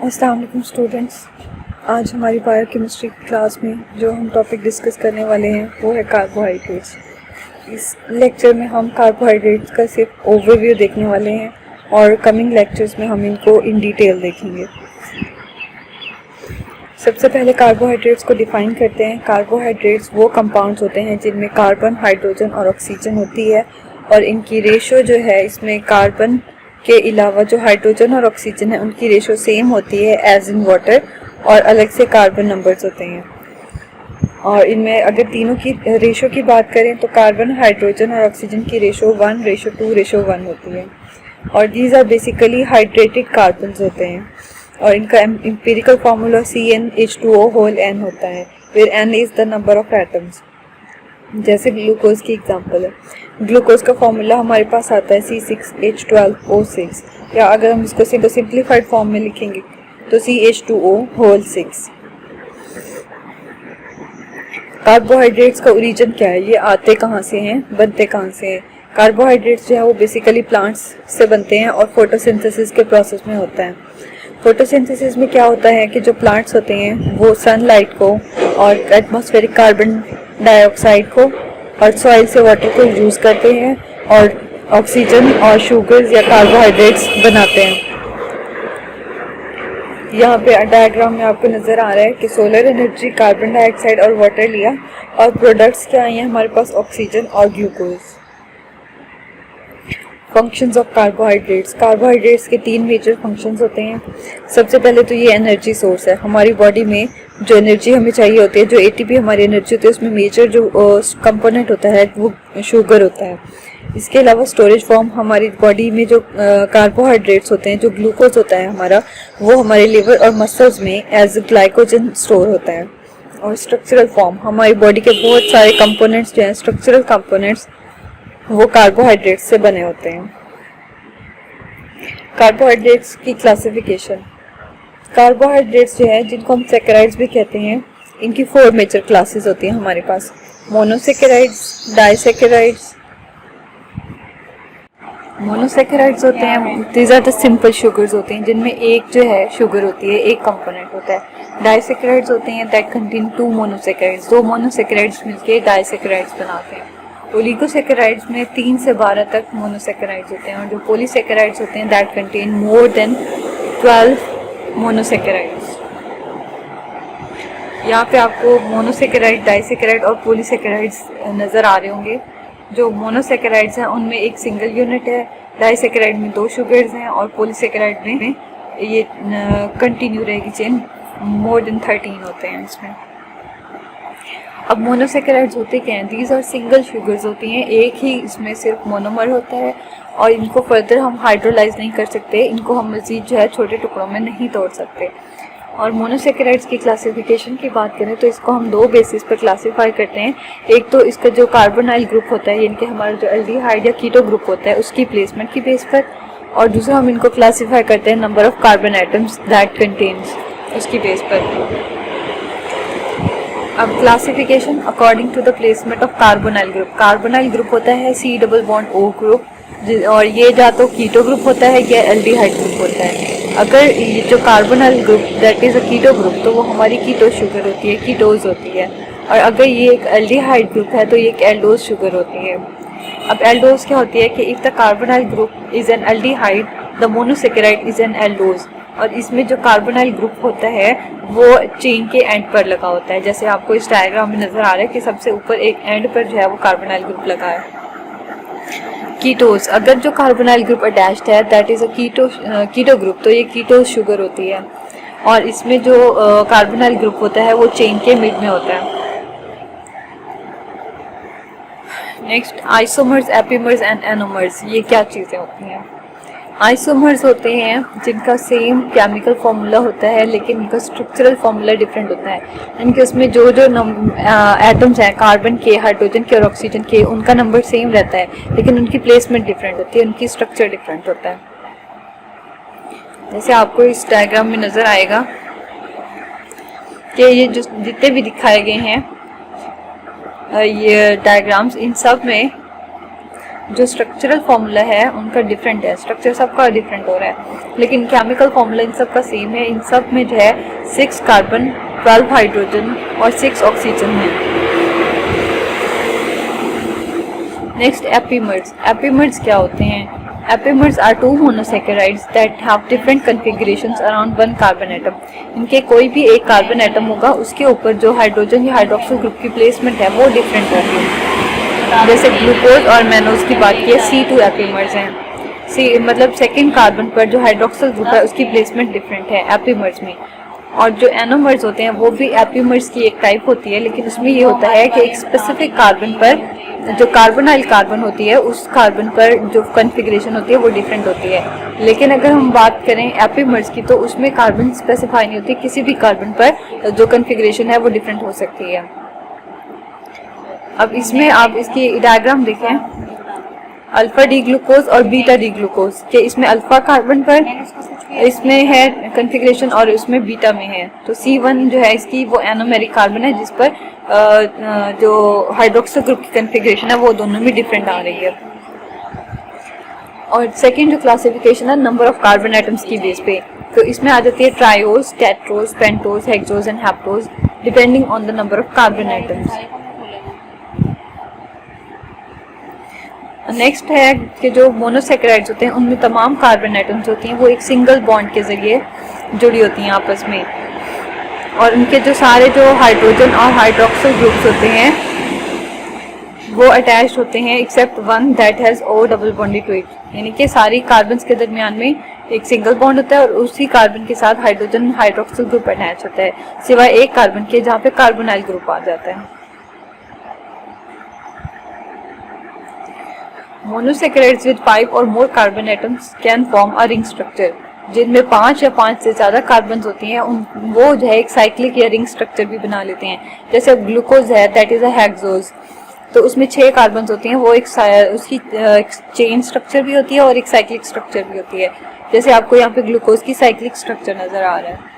अस्सलाम वालेकुम स्टूडेंट्स। आज हमारी बायोकेमिस्ट्री क्लास में जो हम टॉपिक डिस्कस करने वाले हैं वो है कार्बोहाइड्रेट्स। इस लेक्चर में हम कार्बोहाइड्रेट्स का सिर्फ ओवरव्यू देखने वाले हैं और कमिंग लेक्चर्स में हम इनको इन डिटेल देखेंगे। सबसे पहले कार्बोहाइड्रेट्स को डिफ़ाइन करते हैं। कार्बोहाइड्रेट्स वो कंपाउंड्स होते हैं जिनमें कार्बन, हाइड्रोजन और ऑक्सीजन होती है और इनकी रेशो जो है इसमें कार्बन के अलावा जो हाइड्रोजन और ऑक्सीजन है उनकी रेशो सेम होती है एज इन वाटर, और अलग से कार्बन नंबर्स होते हैं। और इनमें अगर तीनों की रेशो की बात करें तो कार्बन, हाइड्रोजन और ऑक्सीजन की रेशो 1:2:1 होती है और these are basically hydrated carbons होते हैं और इनका एम्पिरिकल फार्मूला CnH2O(n) होता है, where n is the number of atoms. जैसे ग्लूकोज की एग्जांपल है, ग्लूकोज का फार्मूला हमारे पास आता है C6H12O6, या अगर हम इसको सिंप्लीफाइड फॉर्म में लिखेंगे तो CH2O6। कार्बोहाइड्रेट्स का ओरिजिन क्या है, ये आते कहाँ से हैं, बनते कहाँ से हैं। कार्बोहाइड्रेट्स जो है वो बेसिकली प्लांट्स से बनते हैं और फोटोसिंथेसिस के प्रोसेस में होता है। फोटोसिंथेसिस में क्या होता है कि जो प्लांट्स होते हैं वो सनलाइट को और एटमॉस्फेरिक कार्बन डाइऑक्साइड को और सॉइल से वाटर को यूज़ करते हैं और ऑक्सीजन और शुगर्स या कार्बोहाइड्रेट्स बनाते हैं। यहाँ पे डायग्राम में आपको नज़र आ रहा है कि सोलर एनर्जी, कार्बन डाइऑक्साइड और वाटर लिया और प्रोडक्ट्स क्या आई हैं हमारे पास, ऑक्सीजन और glucose. Functions of carbohydrates. Carbohydrates के 3 मेजर फंक्शंस होते हैं। सबसे पहले तो ये एनर्जी सोर्स है। हमारी बॉडी में जो एनर्जी हमें चाहिए होती है, जो ATP हमारी एनर्जी होती है, उसमें मेजर जो कंपोनेंट होता है वो शुगर होता है। इसके अलावा स्टोरेज फॉर्म, हमारी बॉडी में जो कार्बोहाइड्रेट्स होते हैं, जो ग्लूकोज होता है हमारा, वो हमारे लिवर और मसल्स में एज ग्लाइकोजन स्टोर होता है। और स्ट्रक्चरल फॉर्म, हमारी बॉडी के बहुत सारे कंपोनेंट्स जो हैं, स्ट्रक्चरल कंपोनेंट्स, वो कार्बोहाइड्रेट्स से बने होते हैं। कार्बोहाइड्रेट्स की क्लासिफिकेशन। कार्बोहाइड्रेट्स जो है जिनको हम सैकराइड्स भी कहते हैं, इनकी 4 मेजर क्लासेस होती हैं हमारे पास। मोनोसैकराइड्स, डाइसैकराइड्स। मोनोसैकराइड्स होते हैं, these are the simple sugars होते हैं जिनमें एक जो है शुगर होती है, एक कंपोनेंट होता है। डाइसैकराइड्स होते हैं दैट कंटेन 2 मोनोसैकराइड्स, 2 मोनोसैकराइड्स मिलके डाइसैकराइड्स बनाते हैं। ओलिगोसैकराइड्स में 3 से 12 तक मोनोसैकराइड्स होते हैं और जो पॉलीसैकराइड्स होते हैं that contain more than 12 monosaccharides. यहाँ पे आपको मोनोसैकराइड, डाइसैकराइड और पॉलीसैकराइड्स नज़र आ रहे होंगे। जो मोनोसैकराइड्स हैं उनमें एक सिंगल यूनिट है, डाइसैकराइड में 2 शुगर्स हैं और पॉलीसैकराइड में ये कंटिन्यू रहेगी चेन, मोर देन 13 होते हैं इसमें। अब मोनोसैकराइड्स होते क्या हैं, दीज आर सिंगल शुगर्स होती हैं, एक ही इसमें सिर्फ मोनोमर होता है और इनको फर्दर हम हाइड्रोलाइज नहीं कर सकते, इनको हम मज़ीद जो है छोटे टुकड़ों में नहीं तोड़ सकते। और मोनोसैकराइड्स की क्लासिफिकेशन की बात करें तो इसको हम 2 बेसिस पर क्लासीफाई करते हैं। एक तो इसका जो कार्बोनाइल ग्रुप होता है, यानी कि हमारा जो एल्डिहाइड या कीटो ग्रुप होता है उसकी प्लेसमेंट की बेस पर, और दूसरा हम इनको क्लासीफाई करते हैं number of carbon atoms that contains, उसकी बेस पर। अब classification according to the placement of carbonyl group. Carbonyl group होता है C+O ग्रुप, और ये या तो कीटो ग्रुप होता है या एल्डिहाइड ग्रुप होता है। अगर ये जो carbonyl group that is a keto group तो वो हमारी कीटो शुगर होती है, कीटोज होती है, और अगर ये एक एल्डिहाइड ग्रुप है तो ये एक एल्डोज शुगर होती है। अब एल्डोज क्या होती है कि if the carbonyl group is an aldehyde the monosaccharide is an aldose, और इसमें जो कार्बोनाइल ग्रुप होता है वो चेन के एंड पर लगा होता है। जैसे आपको इस डायग्राम में नज़र आ रहा है कि सबसे ऊपर एक एंड पर जो है वो कार्बोनाइल ग्रुप लगा है। कीटोज, अगर जो कार्बोनाइल ग्रुप अटैच्ड है that is a keto group तो ये कीटोज शुगर होती है, और इसमें जो कार्बोनाइल ग्रुप होता है वो चेन के मिड में होता है। Next, isomers, epimers and anomers. ये क्या चीज़ें होती हैं? आइसोमर्स होते हैं जिनका सेम केमिकल फार्मूला होता है लेकिन उनका स्ट्रक्चरल फार्मूला डिफरेंट होता है, यानी कि उसमें जो जो एटम्स हैं कार्बन के, हाइड्रोजन के और ऑक्सीजन के, उनका नंबर सेम रहता है लेकिन उनकी प्लेसमेंट डिफरेंट होती है, उनकी स्ट्रक्चर डिफरेंट होता है। जैसे आपको इस डायग्राम में नज़र आएगा कि ये जो जितने भी दिखाए गए हैं ये डायग्राम्स, इन सब में जो स्ट्रक्चरल फार्मूला है उनका डिफरेंट है, स्ट्रक्चर सबका डिफरेंट हो रहा है, लेकिन केमिकल फार्मूला इन सब का सेम है। इन सब में जो है 6 कार्बन, 12 हाइड्रोजन और 6 ऑक्सीजन है। Next epimers. एपीमर्स क्या होते हैं? Epimers are two monosaccharides that have different configurations around one carbon atom. इनके कोई भी एक कार्बन एटम होगा, उसके ऊपर जो हाइड्रोजन या हाइड्रोक्सिल ग्रुप की प्लेसमेंट है वो डिफरेंट होगी। जैसे ग्लूकोज और मैनोज की बात की, C2 एपीमर्स हैं। मतलब सेकेंड कार्बन पर जो हाइड्रोक्सिल ग्रुप है उसकी प्लेसमेंट डिफरेंट है एपीमर्स में। और जो एनोमर्स होते हैं वो भी एपीमर्स की एक टाइप होती है, लेकिन उसमें ये होता है कि एक स्पेसिफिक कार्बन पर जो कार्बोनाइल कार्बन होती है उस कार्बन पर जो कॉन्फ़िगरेशन होती है वो डिफरेंट होती है। लेकिन अगर हम बात करें एपीमर्स की तो उसमें कार्बन स्पेसिफाई नहीं होती, किसी भी कार्बन पर जो कॉन्फ़िगरेशन है वो डिफरेंट हो सकती है। अब इसमें आप इसकी डायग्राम देखें, अल्फा डी ग्लूकोज और बीटा डी ग्लूकोज के इसमें अल्फा कार्बन पर इसमें है कॉन्फ़िगरेशन और इसमें बीटा में है। तो C1 जो है इसकी वो एनोमेरिक कार्बन है जिस पर जो हाइड्रोक्सिल ग्रुप की कॉन्फ़िगरेशन है वो दोनों में डिफरेंट आ रही है। और सेकंड जो क्लासिफिकेशन है नंबर ऑफ कार्बन एटम्स की बेस पे, तो इसमें आ जाती है triose, tetrose, pentose, hexose and heptose depending on the number of carbon atoms. Next है कि जो मोनोसैकेराइड्स होते हैं उनमें तमाम कार्बन एटम्स होती हैं वो एक सिंगल बॉन्ड के जरिए जुड़ी होती हैं आपस में, और उनके जो सारे जो हाइड्रोजन और हाइड्रोक्सिल ग्रुप्स होते हैं वो अटैच्ड होते हैं except one that has O double bonded to it, यानी कि सारी कार्बन्स के दरमियान में एक सिंगल बॉन्ड होता है और उसी कार्बन के साथ हाइड्रोजन हाइड्रोक्सिल ग्रुप अटैच होता है, सिवाय एक कार्बन के जहाँ पे कार्बोनाइल ग्रुप आ जाता है। मोनोसैकेराइड्स विद 5 और more carbon atoms can form a ring structure, जिनमें 5 या 5 से ज़्यादा कार्बन होती हैं वो जो है एक साइक्लिक या रिंग स्ट्रक्चर भी बना लेते हैं। जैसे ग्लूकोज है दैट इज़ अ हेक्सोज, तो उसमें 6 कार्बन होती हैं, वो एक उसकी चेन स्ट्रक्चर भी होती है और एक साइक्लिक स्ट्रक्चर भी होती है। जैसे आपको यहाँ पे ग्लूकोज की साइक्लिक स्ट्रक्चर नज़र आ रहा है।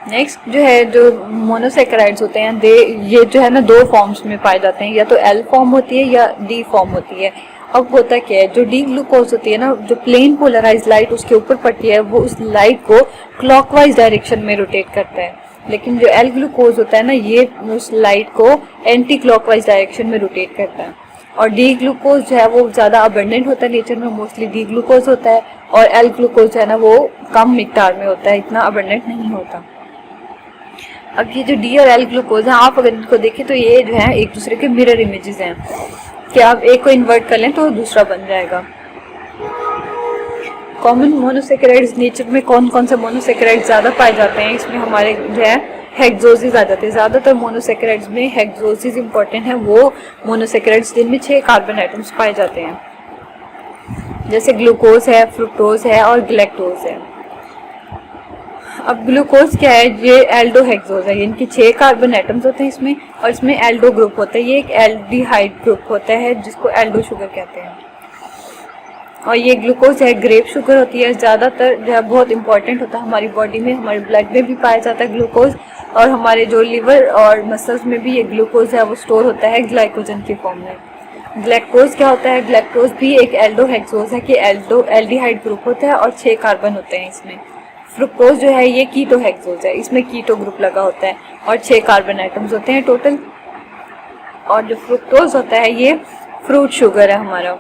नेक्स्ट जो है जो मोनोसैकेराइड्स होते हैं ये जो है ना 2 फॉर्म्स में पाए जाते हैं, या तो एल फॉर्म होती है या डी फॉर्म होती है। अब होता क्या है, जो डी ग्लूकोज होती है ना, जो प्लेन पोलराइज लाइट उसके ऊपर पड़ती है वो उस लाइट को क्लॉकवाइज डायरेक्शन में रोटेट करता है, लेकिन जो एल ग्लूकोज होता है ना ये उस लाइट को एंटी क्लॉकवाइज डायरेक्शन में रोटेट करता है। और डी ग्लूकोज जो है वो ज़्यादा अबंडेंट होता है नेचर में, मोस्टली डी ग्लूकोज होता है, और एल ग्लूकोज जो है ना वो कम मिकदार में होता है, इतना अबंडेंट नहीं होता। अब ये जो डी और एल ग्लूकोज हैं आप अगर इनको देखें तो ये जो है एक दूसरे के मिरर इमेजेस हैं, कि आप एक को इन्वर्ट कर लें तो दूसरा बन जाएगा। कॉमन मोनोसैकेराइड्स नेचर में कौन कौन से मोनोसैकेराइड्स ज़्यादा पाए जाते हैं, इसमें हमारे जो है हेक्सोसिस आ जाते हैं। ज़्यादातर मोनोसैकेराइड्स में हेक्सोसिस इंपॉर्टेंट है, वो मोनोसैकेराइड्स जिनमें 6 कार्बन एटम्स पाए जाते हैं, जैसे ग्लूकोज है, फ्रुक्टोज है और गैलेक्टोज है। अब ग्लूकोज क्या है, ये एल्डो हेक्सोज है, इनकी 6 कार्बन एटम्स होते हैं इसमें, और इसमें एल्डो ग्रुप होता है, ये एक एल्डिहाइड ग्रुप होता है जिसको एल्डो शुगर कहते हैं। और ये ग्लूकोज है ग्रेप शुगर होती है, ज़्यादातर जो है बहुत इंपॉर्टेंट होता है हमारी बॉडी में, हमारे ब्लड में भी पाया जाता है ग्लूकोज, और हमारे जो लिवर और मसल्स में भी ये ग्लूकोज है वो स्टोर होता है ग्लाइकोजन की फॉर्म में। ग्लैक्टोज क्या होता है, ग्लैक्टोज भी एक एल्डो हेक्सोज है कि एल्डिहाइड ग्रुप होता है और 6 कार्बन होते हैं इसमें। फ्रुक्टोज जो है ये कीटो हेक्सोज है, इसमें कीटो ग्रुप लगा होता है और 6 कार्बन एटम्स होते हैं टोटल। और जो फ्रुक्टोज होता है ये फ्रूट शुगर है हमारा।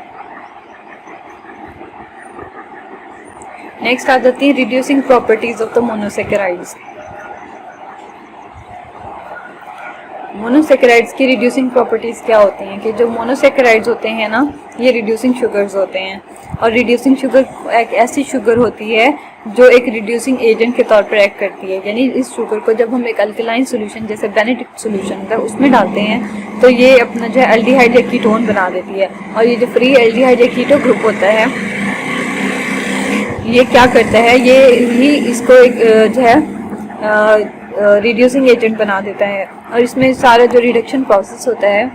नेक्स्ट आ जाती है reducing properties of the monosaccharides. Monosaccharides की रिड्यूसिंग प्रॉपर्टीज़ क्या होती हैं कि जो मोनोसैकेराइड्स होते हैं ना ये रिड्यूसिंग शुगर्स होते हैं, और रिड्यूसिंग शुगर एक ऐसी शुगर होती है जो एक रिड्यूसिंग एजेंट के तौर पर एक्ट करती है। यानी इस शुगर को जब हम एक अल्कलाइन सोल्यूशन जैसे बेनेडिक्ट सोल्यूशन होता है उसमें डालते हैं तो ये अपना जो है एल्डिहाइड या कीटोन बना देती है, और ये जो फ्री एल्डिहाइड या कीटो ग्रुप होता है ये क्या करता है, ये ही इसको एक जो है रिड्यूसिंग एजेंट बना देता है। और इसमें सारा जो रिडक्शन प्रोसेस होता है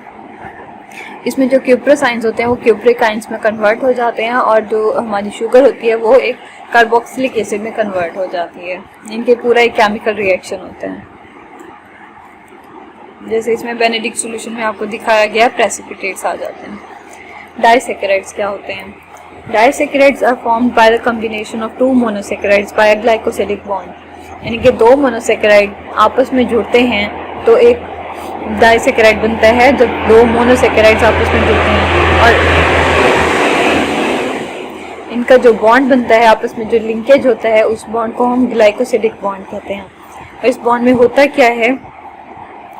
इसमें जो क्यूप्रस आइंस होते हैं वो क्यूप्रिक आइंस में कन्वर्ट हो जाते हैं, और जो हमारी शुगर होती है वो एक कार्बोक्सिलिक एसिड में कन्वर्ट हो जाती है। इनके पूरा एक केमिकल रिएक्शन होता है। जैसे इसमें बेनेडिक्ट सॉल्यूशन में आपको दिखाया गया प्रेसिपिटेट्स आ जाते हैं। डाइसैकेराइड्स क्या होते हैं? Disaccharides are formed by the combination of two monosaccharides by a glycosidic bond, यानी कि दो मोनोसैकेराइड आपस में जुड़ते हैं तो एक डाइसैकेराइड बनता है। जब दो मोनोसैकेराइड्स आपस में जुड़ते हैं और इनका जो बॉन्ड बनता है, आपस में जो लिंकेज होता है, उस बॉन्ड को हम ग्लाइकोसिलिक बॉन्ड कहते हैं। और इस बॉन्ड में होता क्या है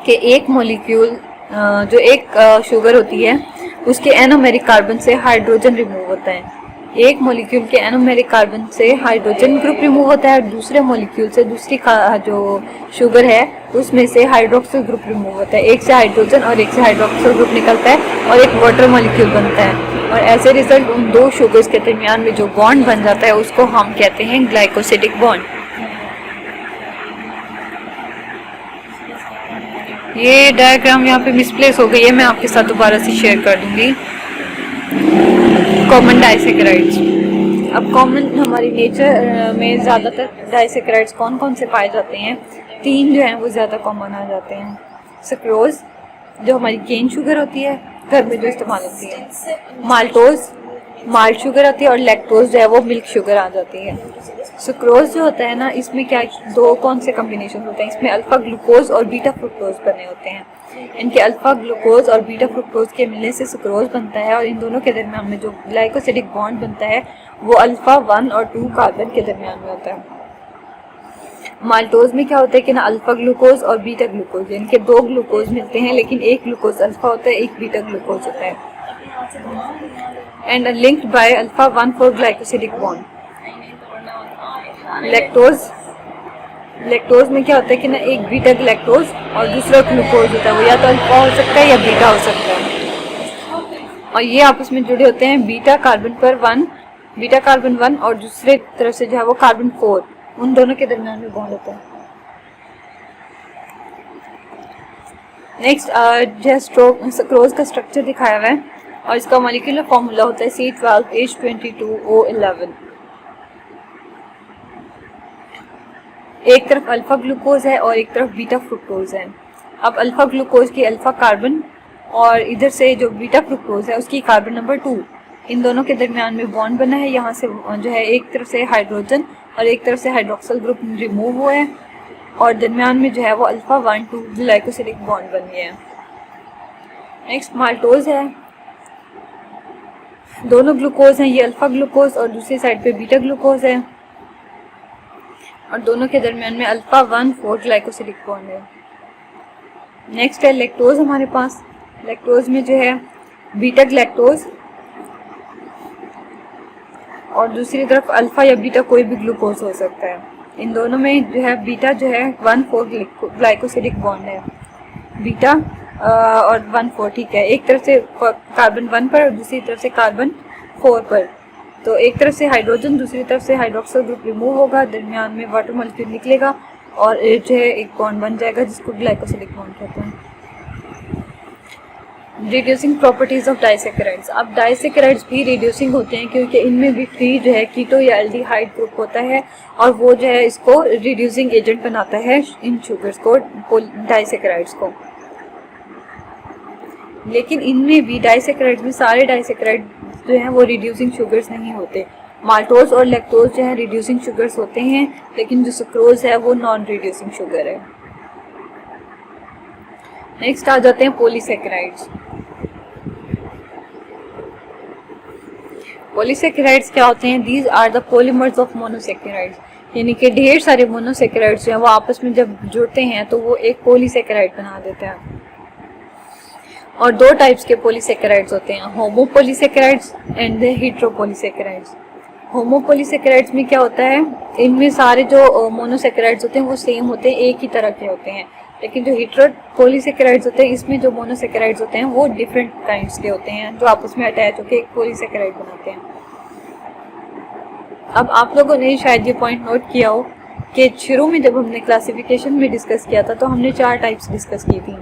कि एक मॉलिक्यूल जो एक शुगर होती है उसके एनोमेरिक कार्बन से हाइड्रोजन रिमूव होता है। एक मॉलिक्यूल के एनोमेरिक कार्बन से हाइड्रोजन ग्रुप रिमूव होता है और दूसरे मॉलिक्यूल से दूसरी जो शुगर है उसमें से हाइड्रोक्सिल ग्रुप रिमूव होता है। एक से हाइड्रोजन और एक से हाइड्रोक्सिल ग्रुप निकलता है और एक वाटर मॉलिक्यूल बनता है और एज ए रिजल्ट उन दो शुगर्स के दरमियान में जो बॉन्ड बन जाता है उसको हम कहते हैं ग्लाइकोसिडिक बॉन्ड। ये डायग्राम यहाँ पे मिसप्लेस हो गई है, मैं आपके साथ दोबारा से शेयर कर दूंगी। Common disaccharides. अब कॉमन हमारी नेचर में ज़्यादातर डाइसैकेराइड्स कौन कौन से पाए जाते हैं? तीन जो हैं वो ज़्यादा कॉमन आ जाते हैं। सक्रोज जो हमारी केन शुगर होती है घर में जो इस्तेमाल होती है, माल्टोज माल्ट शुगर आती है और लैक्टोज जो है वो मिल्क शुगर आ जाती है। सुक्रोज जो होता है ना, इसमें क्या दो कौन से कॉम्बिनेशन होते हैं? इसमें अल्फा ग्लूकोज और बीटा फ्रुक्टोज बने होते हैं। इनके अल्फा ग्लूकोज और बीटा फ्रुक्टोज के मिलने से सुक्रोज बनता है और इन दोनों के दरमियान में जो ग्लाइकोसिडिक बॉन्ड बनता है वो अल्फा 1 और 2 कार्बन के दरमियान में होता है। माल्टोज में क्या होता है कि ना अल्फा ग्लूकोज और बीटा ग्लूकोज, इनके दो ग्लूकोज मिलते हैं लेकिन एक ग्लूकोज अल्फा होता है, एक बीटा ग्लूकोज होता है। And linked by alpha 1 for glycosidic bond. Lactose में क्या होता है कि ना एक बीटा लैक्टोज और दूसरा ग्लूकोज होता है, वो या तो अल्फा हो सकता है या बीटा हो सकता है और ये आपस में जुड़े होते हैं बीटा कार्बन 1 और दूसरे तरफ से जो है वो कार्बन 4, उन दोनों के दरमियान में बॉन्ड होता है। नेक्स्ट जो है सक्रोज का स्ट्रक्चर दिखाया हुआ है और इसका मॉलिक्यूलर फॉर्मूला होता है C12H22O11। एक तरफ अल्फा ग्लूकोज है और एक तरफ बीटा फ्रुक्टोज है। अब अल्फा ग्लूकोज की अल्फा कार्बन और इधर से जो बीटा फ्रुक्टोज है उसकी कार्बन नंबर 2, इन दोनों के दरमियान में बॉन्ड बना है। यहाँ से जो है एक तरफ से हाइड्रोजन और एक तरफ से हाइड्रोक्सिल ग्रुप रिमूव हुआ है और दरमियान में जो है वो अल्फा 1,2 ग्लाइकोसिलिक बॉन्ड बन गया है। नेक्स्ट माल्टोज है, दोनों ग्लूकोज हैं, ये अल्फा ग्लूकोज और दूसरी साइड पे बीटा ग्लूकोज है और दोनों के दरमियान में अल्फा 1,4 ग्लाइकोसिलिक बॉन्ड है। नेक्स्ट है लैक्टोज हमारे पास। लैक्टोज में जो है बीटा लैक्टोज और दूसरी तरफ अल्फा या बीटा कोई भी ग्लूकोज हो सकता है। इन दोनों में जो है बीटा जो है 1,4 ग्लाइकोसिलिक बॉन्ड है, बीटा और 1,4, ठीक है। एक तरफ से कार्बन 1 पर और दूसरी तरफ से कार्बन 4 पर, तो एक तरफ से हाइड्रोजन दूसरी तरफ से हाइड्रोक्सिल ग्रुप रिमूव होगा, दरमियान में वाटर मॉलिक्यूल निकलेगा और जो है एक बॉन्ड बन जाएगा जिसको ग्लाइकोसिलिक बॉन्ड कहते हैं। Reducing properties of disaccharides. अब डाइसैकेराइड्स भी रिड्यूसिंग होते हैं क्योंकि इनमें भी फ्री जो है कीटो या एल्डिहाइड ग्रुप होता है और वो जो है इसको रिड्यूसिंग एजेंट बनाता है इन शुगर्स को, डाइसैकेराइड्स को। लेकिन इनमें भी डाइसैकेराइड्स में सारे डाइसैकेराइड जो हैं वो रिड्यूसिंग शुगर्स नहीं होते। माल्टोज और लैक्टोज जो है रिड्यूसिंग शुगर्स होते हैं लेकिन जो सुक्रोज है वो नॉन रिड्यूसिंग शुगर है। नेक्स्ट आ जाते हैं पॉलीसैकेराइड्स। पॉलीसैकेराइड्स क्या होते हैं? These are the polymers of monosaccharides, यानी कि ढेर सारे मोनोसैकेराइड्स जो हैं वो आपस में जब जुड़ते हैं तो वो एक पॉलीसैकेराइड बना देते हैं। और दो टाइप्स के पॉलीसैकेराइड्स होते हैं, होमोपॉलीसैकेराइड्स एंड हेटेरोपॉलीसैकेराइड्स। होमोपॉलीसैकेराइड्स में क्या होता है, इनमें सारे जो मोनोसैकेराइड्स होते हैं वो सेम होते हैं, एक ही तरह के होते हैं। लेकिन जो हेटेरोपॉलीसैकेराइड्स होते हैं इसमें जो मोनोसैकेराइड्स होते हैं वो डिफरेंट काइंड्स के होते हैं जो आपस में अटैच होकर एक पॉलीसैकेराइड बनाते हैं। अब आप लोगों ने शायद ये पॉइंट नोट किया हो कि शुरू में जब हमने क्लासिफिकेशन में डिस्कस किया था तो हमने 4 टाइप्स डिस्कस की थी,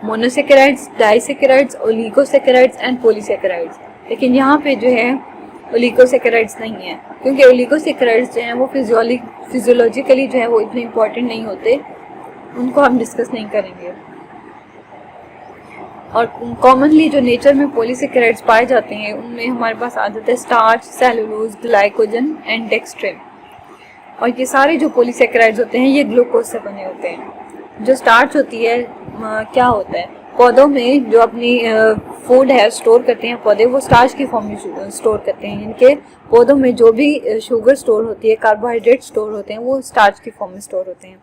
monosaccharides, disaccharides, oligosaccharides and polysaccharides. लेकिन यहाँ पे जो है ओलिगोसैकेराइड्स नहीं है क्योंकि ओलिगोसैकेराइड्स जो हैं वो फिजियोलॉजिकली जो है वो इतने इंपॉर्टेंट नहीं होते उनको हम डिस्कस नहीं करेंगे। और कॉमनली जो नेचर में पॉलीसेकेराइड्स पाए जाते हैं उनमें हमारे पास आ जाता है starch, cellulose, glycogen and dextrin. और ये सारे जो पॉलीसेकेराइड्स होते हैं ये ग्लूकोज से बने होते हैं। जो स्टार्च होती है क्या होता है, पौधों में जो अपनी फूड है स्टोर करते हैं पौधे, वो स्टार्च की फॉर्म में स्टोर करते हैं। इनके पौधों में जो भी शुगर स्टोर होती है, कार्बोहाइड्रेट स्टोर होते हैं, वो स्टार्च की फॉर्म में स्टोर होते हैं।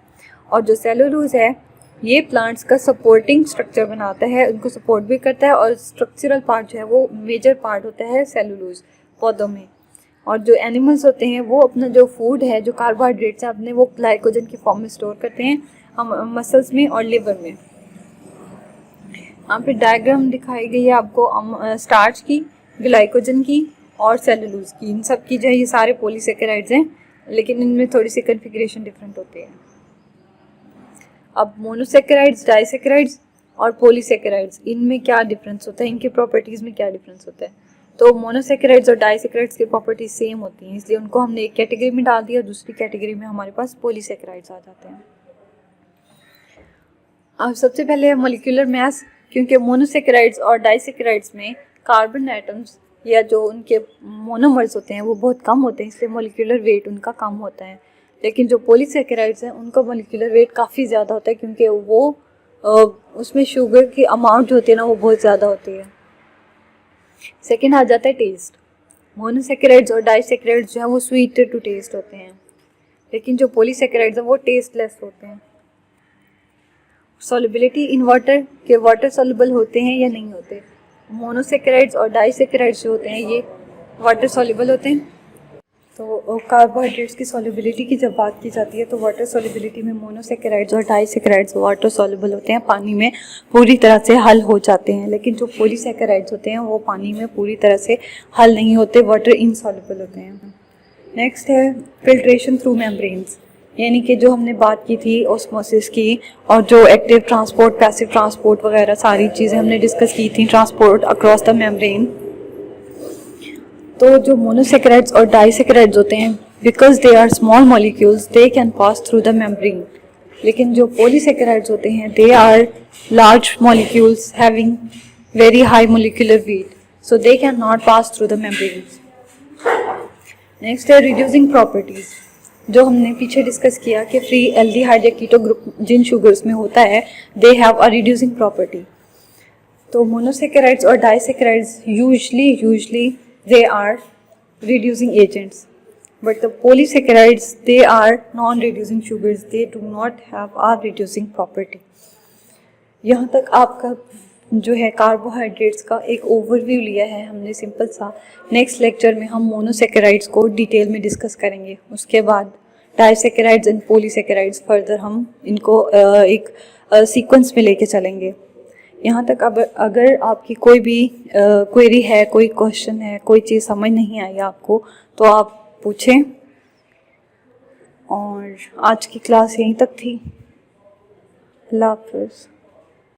और जो सेलुलोज है ये प्लांट्स का सपोर्टिंग स्ट्रक्चर बनाता है, उनको सपोर्ट भी करता है, और स्ट्रक्चरल पार्ट जो है वो मेजर पार्ट होता है सेलुलोज पौधों में। और जो एनिमल्स होते हैं वो अपना जो फूड है, जो कार्बोहाइड्रेट्स है, अपने वो ग्लाइकोजन की फॉर्म में स्टोर करते हैं हम मसल्स में और लिवर में। यहाँ पे डायग्राम दिखाई गई है आपको स्टार्च की, ग्लाइकोजन की और सेलुलोज की। इन सब की जो है ये सारे पॉलीसेकेराइड्स हैं, लेकिन इनमें थोड़ी सी कन्फिग्रेशन डिफरेंट होती है। अब मोनोसेकेराइड्स, डाइसेकेराइड्स और पॉलीसेकेराइड्स, इनमें क्या डिफरेंस होता है, इनकी प्रॉपर्टीज़ में क्या डिफरेंस होता है। तो मोनोसेकेराइड्स और डाइसेकेराइड्स की प्रॉपर्टीज सेम होती हैं, इसलिए उनको हमने एक कैटेगरी में डाल दिया, दूसरी कैटेगरी में हमारे पास पॉलीसेकेराइड्स आ जाते हैं। अब सबसे पहले है मॉलिक्यूलर मास। क्योंकि मोनोसेकेराइड्स और डाइसेकेराइड्स में कार्बन एटम्स या जो उनके मोनोमर्स होते हैं वो बहुत कम होते हैं, इसलिए मॉलिक्यूलर वेट उनका कम होता है। लेकिन जो पॉलीसेकेराइड्स हैं उनका मॉलिक्यूलर वेट काफ़ी ज़्यादा होता है, क्योंकि वो उसमें शुगर की अमाउंट जो होती है ना वो बहुत ज़्यादा होती है। सेकेंड आ जाता है टेस्ट। मोनोसेकेराइड्स और डाइसेकेराइड्स जो है वो स्वीट टू टेस्ट होते हैं, लेकिन जो पॉलीसेकेराइड्स हैं वो टेस्टलेस होते हैं। सॉल्युबिलिटी इन वाटर, के वाटर सॉल्युबल होते हैं या नहीं होते। मोनोसेकेराइड्स और डाइसेकेराइड्स जो होते हैं ये वाटर सॉल्युबल होते हैं। तो कार्बोहाइड्रेट्स की सॉल्युबिलिटी की जब बात की जाती है तो वाटर सॉल्युबिलिटी में मोनोसेकेराइड्स और डाइसेकेराइड्स वाटर सॉल्युबल होते हैं, पानी में पूरी तरह से हल हो जाते हैं। लेकिन जो पॉलीसेकेराइड्स होते हैं वो पानी में पूरी तरह से हल नहीं होते, वाटर इनसॉल्युबल होते हैं। नेक्स्ट है फिल्ट्रेशन थ्रू मेम्ब्रेन्स, यानी कि जो हमने बात की थी ऑस्मोसिस की, और जो एक्टिव ट्रांसपोर्ट, पैसिव ट्रांसपोर्ट वगैरह सारी चीज़ें हमने डिस्कस की थी, ट्रांसपोर्ट अक्रॉस द मेम्ब्रेन। तो जो मोनोसेकेराइड्स और डाइसेकेराइड्स होते हैं, because they are small molecules they can pass through the membrane. लेकिन जो पॉलीसेकेराइड्स होते हैं they are large molecules having very high molecular weight, so they can not pass through the membrane. Next है reducing properties, जो हमने पीछे discuss किया कि फ्री एल्डिहाइड या कीटो ग्रुप जिन शुगर्स में होता है they have a reducing property. तो मोनोसेकेराइड्स और disaccharides usually they are reducing agents, but the polysaccharides they are non-reducing sugars, they do not have a reducing property। यहाँ तक आपका जो है कार्बोहाइड्रेट्स का एक ओवरव्यू लिया है हमने सिंपल सा। नेक्स्ट लेक्चर में हम मोनोसेकेराइड्स को डिटेल में डिस्कस करेंगे, उसके बाद डाइसेकेराइड्स एंड पॉलीसेकेराइड्स फर्दर हम इनको एक सीक्वेंस में लेके चलेंगे। यहाँ तक अब अगर आपकी कोई भी क्वेरी है, कोई क्वेश्चन है, कोई चीज़ समझ नहीं आई आपको तो आप पूछें। और आज की क्लास यहीं तक थी। अल्लाह हाफ़िज़।